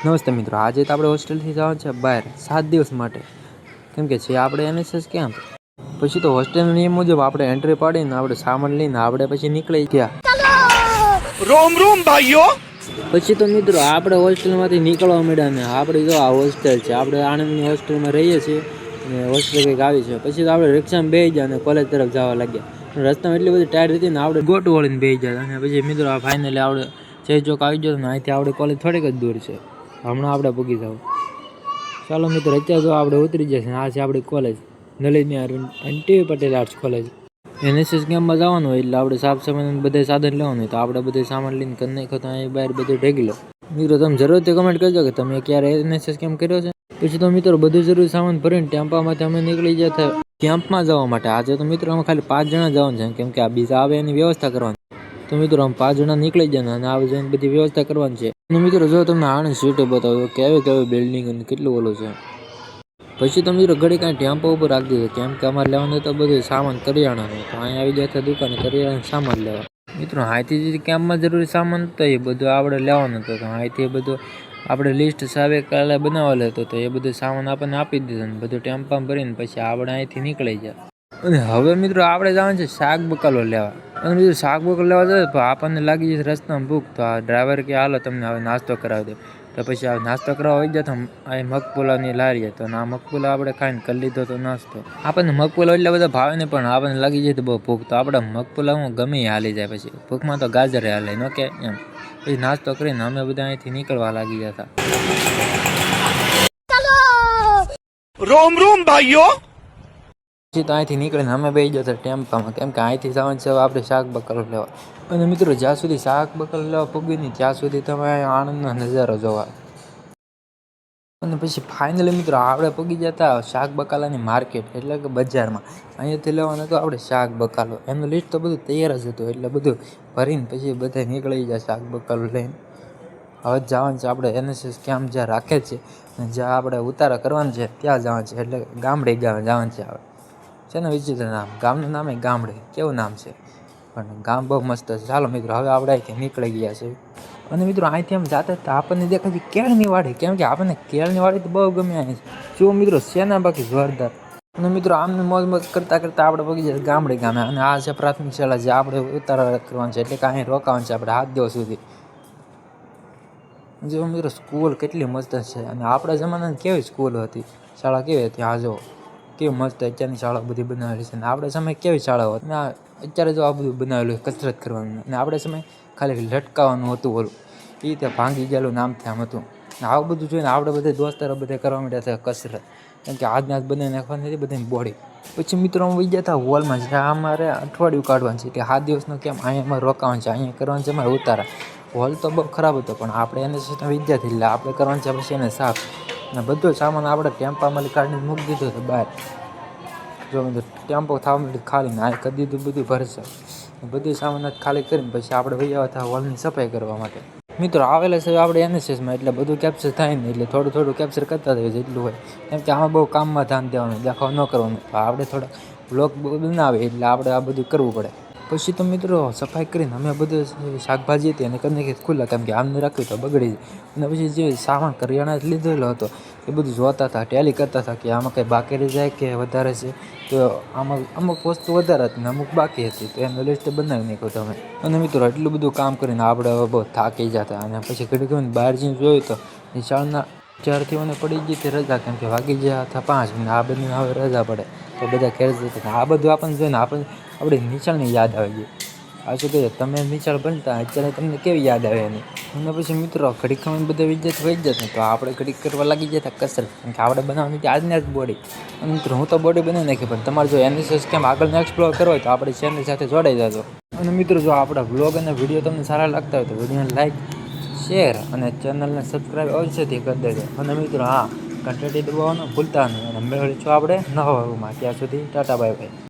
નમસ્તે મિત્રો, આજે તો આપણે હોસ્ટેલથી જવાનું છે બહાર 7 દિવસ માટે. કેમ કે છે આપણે એનએસએસ કેમ્પ. પછી તો હોસ્ટેલના નિયમ મુજબ આપણે એન્ટ્રી પાડીને આપણે સામાન લઈને આપણે પછી નીકળી ગયા. રોમ રોમ ભાઈઓ. પછી તો મિત્રો આપણે હોસ્ટેલમાંથી નીકળવા મળ્યા ને આપણે જો આ હોસ્ટેલ છે, આપણે આણંદની હોસ્ટેલમાં રહીએ છીએ અને હોસ્ટેલ કંઈક આવી છે. પછી તો આપણે રિક્ષામાં બેસી ગયા અને કોલેજ તરફ જવા લાગ્યા. રસ્તામાં એટલી બધી ટાયર હતી ને આપણે ગોટ વળીને બેસી ગયા. અને પછી મિત્રો આ ફાઇનલી આપણે જય ચોક આવી ગયો ને અહીંથી આપણે કોલેજ થોડીક જ દૂર છે. હમણાં આપણે પૂગી જાવ. ચાલો મિત્રો, અત્યારે તો આપણે ઉતરી જશે. આ છે આપણી college, Nalini T Patel arts college. NSS કેમ્પમાં જવાનું હોય એટલે આપણે સાફ સામાન બધા સાધન લેવાનું હોય તો આપણે બધે સામાન લઈને કરી નાખો તો અહીં બહાર બધું ઢેગી લો. મિત્રો તમે જરૂરથી કમેન્ટ કરજો કે તમે ક્યારે એનએસએસ કેમ્પ કર્યો છે. પછી તો મિત્રો બધું જરૂરી સામાન ભરીને ટેમ્પામાંથી અમે નીકળી જતા કેમ્પમાં જવા માટે. આજે તો મિત્રો અમે ખાલી 5 જણા જવાનું છે, કેમ કે આ બીજા આવે એની વ્યવસ્થા કરવાની. તો મિત્રો અમે 5 જણા નીકળી જવાના અને આવી જઈને બધી વ્યવસ્થા કરવાની છે. અને મિત્રો જો તમને આણંદ સિટી બતાવ્યો કેવી કેવી બિલ્ડિંગ અને કેટલું ઓલું છે. પછી તો મિત્રો ઘડી કાંઈ ટેમ્પો ઉપર રાખી દીધો, કેમ કે અમારે લેવાનું તો બધું સામાન કરિયાણાનું. તો અહીંયા આવી જતા દુકાને કરિયાણાનું સામાન લેવા. મિત્રો અહીંથી જે કેમ્પમાં જરૂરી સામાન હતો એ બધું આપણે લેવાનું હતું. તો અહીંથી બધું આપણે લિસ્ટ સાહેબે કાલે બનાવેલું હતું, તો એ બધું સામાન આપણને આપી દીધું ને બધું ટેમ્પામાં ભરીને પછી આપણે અહીંથી નીકળી ગયા. અને હવે મિત્રો આપણે જવાનું છે શાક બકાલો લેવા. અને બીજું શાક બકાલો લેવા જાય તો આપણને લાગી જશે રસ્તામાં ભૂખ. તો આ ડ્રાઈવર કે હાલો તમને હવે નાસ્તો કરાવી દે. તો પછી આ નાસ્તો કરવા આવી જાય તો અહીં મગપુલાવની લારી તો આ મગપુલાવ આપણે ખાઈને કરી લીધો તો નાસ્તો. આપણને મગપુલાવ એટલા બધા ભાવે નહીં, પણ આપણને લાગી જાય તો બહુ ભૂખ. તો આપણે મગપુલાવ ગમે હાલી જાય. પછી ભૂખમાં તો ગાજર હાલે ન કે એમ. પછી નાસ્તો કરીને અમે બધા અહીંથી નીકળવા લાગી ગયા હતા. રોમ રોમ ભાઈઓ. પછી તો અહીંથી નીકળીને અમે બેસી જતા ટેમ્પામાં, કેમ કે અહીંથી જવાનું છે આપણે શાક બકાલો લેવા. અને મિત્રો જ્યાં સુધી શાક બકાલો લેવા પૂગી નહીં ત્યાં સુધી તમે આણંદનો નજારો જોવા. અને પછી ફાઇનલી મિત્રો આપણે પૂગી જતા શાક બકાલાની માર્કેટ, એટલે કે બજારમાં. અહીંયાથી લેવાનું હતું આપણે શાક બકાલો. એમનું લિસ્ટ તો બધું તૈયાર જ હતું, એટલે બધું ભરીને પછી બધા નીકળી જાય શાક બકાલો લઈને. હવે જવાનું છે આપણે એનએસએસ કેમ્પ જ્યાં રાખે છે અને જ્યાં આપણે ઉતારા કરવાનું છે ત્યાં જવાનું છે, એટલે ગામડે જવાનું છે. આપણે છે ને વિચિત્ર નામ, ગામનું નામ એ ગામડે, કેવું નામ છે પણ ગામ બહુ મસ્ત છે. ચાલો મિત્રો હવે આપણે અહીંથી નીકળી ગયા છે. અને મિત્રો અહીંથી આમ જતા હતા આપણને દેખાય છે કેળની વાડી, કેમ કે આપણને કેળની વાડી તો બહુ ગમે અહીં છે. જો મિત્રો શેના બાકી જોરદાર. અને મિત્રો આમને મોજ કરતાં કરતાં આપણે પગી જાય ગામે. અને આ છે પ્રાથમિક શાળા જે આપણે ઉતારા કરવાનું છે, એટલે કે અહીં રોકાવાનું છે આપણે 7 દિવસ સુધી. જો મિત્રો સ્કૂલ કેટલી મસ્ત છે. અને આપણા જમાનાની કેવી સ્કૂલ હતી, શાળા કેવી હતી, આ જો કેવી મસ્ત અત્યારની શાળા બધી બનાવેલી છે. અને આપણે સમય કેવી શાળાઓ હતી, અત્યારે જો આ બધું બનાવેલું કસરત કરવાનું. અને આપણે સમય ખાલી લટકાવવાનું હતું ઓલું, એ રીતે ભાંગી ગયેલું નામથી આમ હતું. આવું બધું જોઈને આપણે બધા દોસ્તારો બધા કરવા માંડ્યા હતા કસરત, કેમ કે આજને આજ બનાવી નાખવાની હતી બધાની બોડી. પછી મિત્રો અમે ગયા હતા હોલમાં, જ્યાં અમારે અઠવાડિયું કાઢવાનું છે, કે 7 દિવસનો કેમ અહીંયા અમારે રોકાવાનું છે, અહીંયા કરવાનું છે અમારે ઉતારા. હોલ તો બહુ ખરાબ હતો, પણ આપણે એને વિદ્યાર્થી એટલે આપણે કરવાનું છે પછી એને સાફ. અને બધો સામાન આપણે ટેમ્પામાં કાઢીને મૂકી દીધો હતો બહાર. જો બધું ટેમ્પો થવા માટે ખાલી ના કરી દીધું બધું ભરશે. બધું સામાન ખાલી કરીને પછી આપણે વૈયા હતા હોલની સફાઈ કરવા માટે. મિત્રો આવેલા છે આપણે એનએસએસમાં, એટલે બધું કેપ્ચર થાય ને એટલે થોડું થોડું કેપ્ચર કરતા થયું જેટલું હોય, કેમ કે આમાં બહુ કામમાં ધ્યાન દેવાનું, દેખાવ ન કરવાનું. આપણે થોડા બ્લોગ બનાવે એટલે આપણે આ બધું કરવું પડે. પછી તો મિત્રો સફાઈ કરીને અમે બધું શાકભાજી હતી અને કરી નાખી ખુલ્લા, કેમ કે આમને રાખ્યું તો બગડી જાય. અને પછી જે સામાન કરિયાણા લીધેલો હતો એ બધું જોતા હતા, ટેલી કરતા હતા કે આમાં કંઈ બાકી રહી જાય કે વધારે છે. તો આમાં અમુક વસ્તુ વધારે હતી ને અમુક બાકી હતી, તો એનું લિસ્ટ બનાવી નાખ્યું તમે. અને મિત્રો એટલું બધું કામ કરીને આપણે હવે બહુ થાકી જતા. અને પછી ઘડી બહાર જઈને જોયું તો નિશાળના વિદ્યાર્થીઓને પડી ગઈ હતી રજા, કેમ કે વાગી ગયા હતા 5 અને આ બધી હવે રજા પડે તો બધા ઘેર જતા. આ બધું આપણને જોઈને આપણે નિશાળની યાદ આવી ગઈ. આ શું કહે તમે નિશાળ બનતા અત્યારે તમને કેવી યાદ આવે એની. અને પછી મિત્રો ઘડીક ખાઈને બધા વિદ્યાર્થી વહી જતા, તો આપણે ઘડીક કરવા લાગી જતા કસરત, કેમ કે આપણે બનાવવાની હતી આજને જ બોડી. અને મિત્રો હું તો બોડી બનાવી નાખી, પણ તમારે જો એનએસએસ કેમ આગળનો એક્સપ્લોર કરવો હોય તો આપણે ચેનલ સાથે જોડાઈ જજો. અને મિત્રો જો આપણા બ્લોગ અને વિડીયો તમને સારા લાગતા હોય તો વિડીયોને લાઈક, શેર અને ચેનલને સબસ્ક્રાઈબ અવશ્યથી કરી દેજો. અને મિત્રો હા, ઘંટડી દબાવવાનું ભૂલતા નહીં. અને મળીશું આપણે નવા ભાગમાં, ત્યાં સુધી ટાટા બાય બાય.